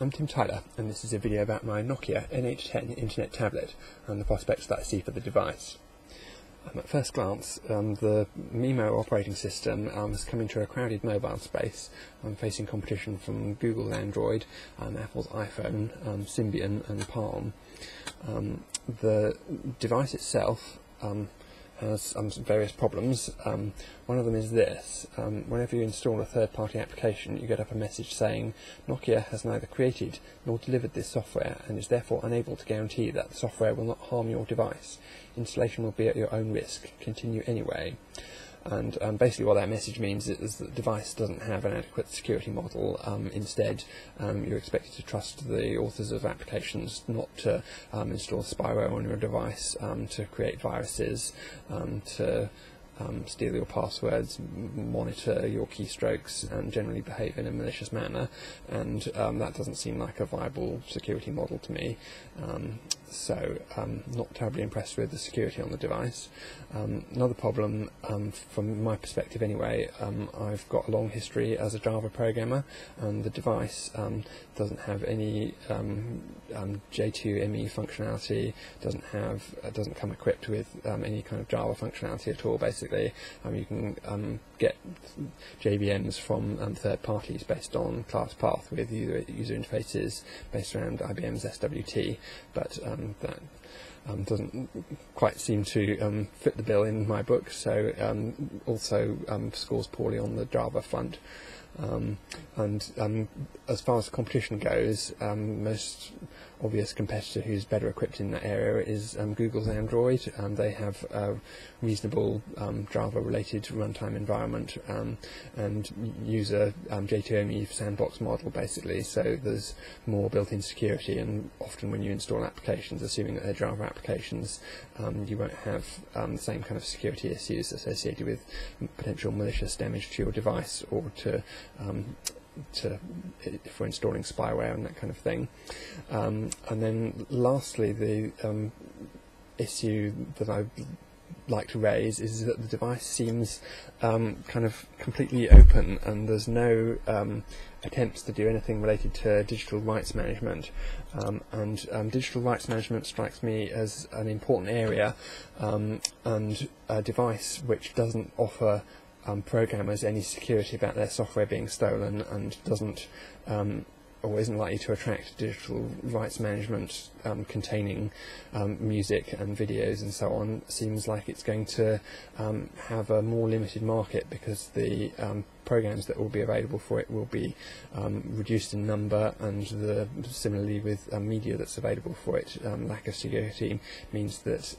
I'm Tim Tyler, and this is a video about my Nokia N810 internet tablet and the prospects that I see for the device. At first glance, the MIMO operating system has come into a crowded mobile space, facing competition from Google's Android, Apple's iPhone, Symbian and Palm. The device itself has some various problems. One of them is this: whenever you install a third-party application, you get up a message saying Nokia has neither created nor delivered this software and is therefore unable to guarantee that the software will not harm your device. Installation will be at your own risk. Continue anyway. And basically what that message means is that the device doesn't have an adequate security model. Instead, you're expected to trust the authors of applications not to install spyware on your device, to create viruses, to steal your passwords, monitor your keystrokes, and generally behave in a malicious manner. And that doesn't seem like a viable security model to me. So not terribly impressed with the security on the device. Another problem, from my perspective anyway, I've got a long history as a Java programmer, and the device doesn't have any J2ME functionality, doesn't come equipped with any kind of Java functionality at all. Basically, you can get JVMs from third parties based on class path with user interfaces based around IBM's SWT, but that doesn't quite seem to fit the bill in my book, so also scores poorly on the Java front. And as far as competition goes, most obvious competitor who's better equipped in that area is Google's Android. They have a reasonable Java-related runtime environment and use a J2ME sandbox model, basically, so there's more built-in security, and often when you install applications, assuming that they're Java applications, you won't have the same kind of security issues associated with potential malicious damage to your device or for installing spyware and that kind of thing. And then lastly, the issue that I'd like to raise is that the device seems kind of completely open, and there's no attempts to do anything related to digital rights management, and digital rights management strikes me as an important area, and a device which doesn't offer programmers any security about their software being stolen, and doesn't or isn't likely to attract digital rights management containing music and videos and so on, seems like it's going to have a more limited market, because the programs that will be available for it will be reduced in number, and similarly with media that's available for it, lack of security means that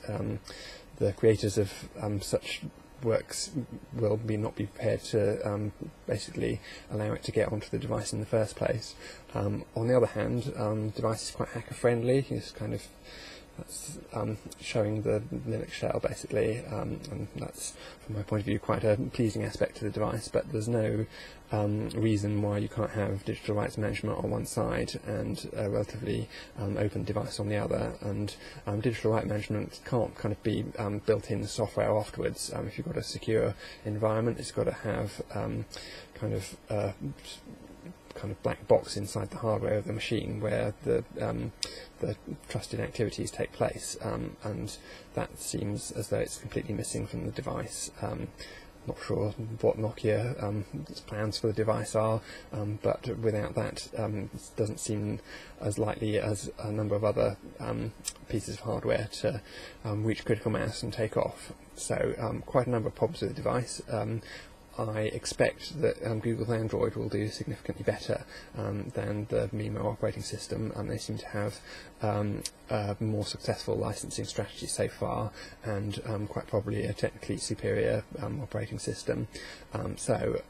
the creators of such works will not be prepared to basically allow it to get onto the device in the first place. On the other hand, the device is quite hacker friendly. It's kind of showing the Linux shell, basically, and that's, from my point of view, quite a pleasing aspect to the device, but there's no reason why you can't have digital rights management on one side and a relatively open device on the other, and digital rights management can't kind of be built in software afterwards. If you've got a secure environment, it's got to have kind of black box inside the hardware of the machine where the trusted activities take place, and that seems as though it's completely missing from the device. Not sure what Nokia's plans for the device are, but without that, it doesn't seem as likely as a number of other pieces of hardware to reach critical mass and take off. So quite a number of problems with the device. I expect that Google's Android will do significantly better than the MIMO operating system, and they seem to have a more successful licensing strategy so far, and quite probably a technically superior operating system. So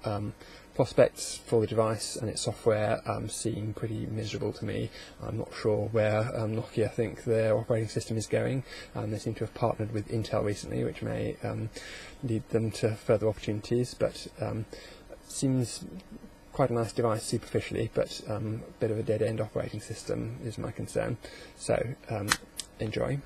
prospects for the device and its software seem pretty miserable to me. I'm not sure where Nokia think their operating system is going. They seem to have partnered with Intel recently, which may lead them to further opportunities, but seems quite a nice device superficially, but a bit of a dead-end operating system is my concern. So enjoy.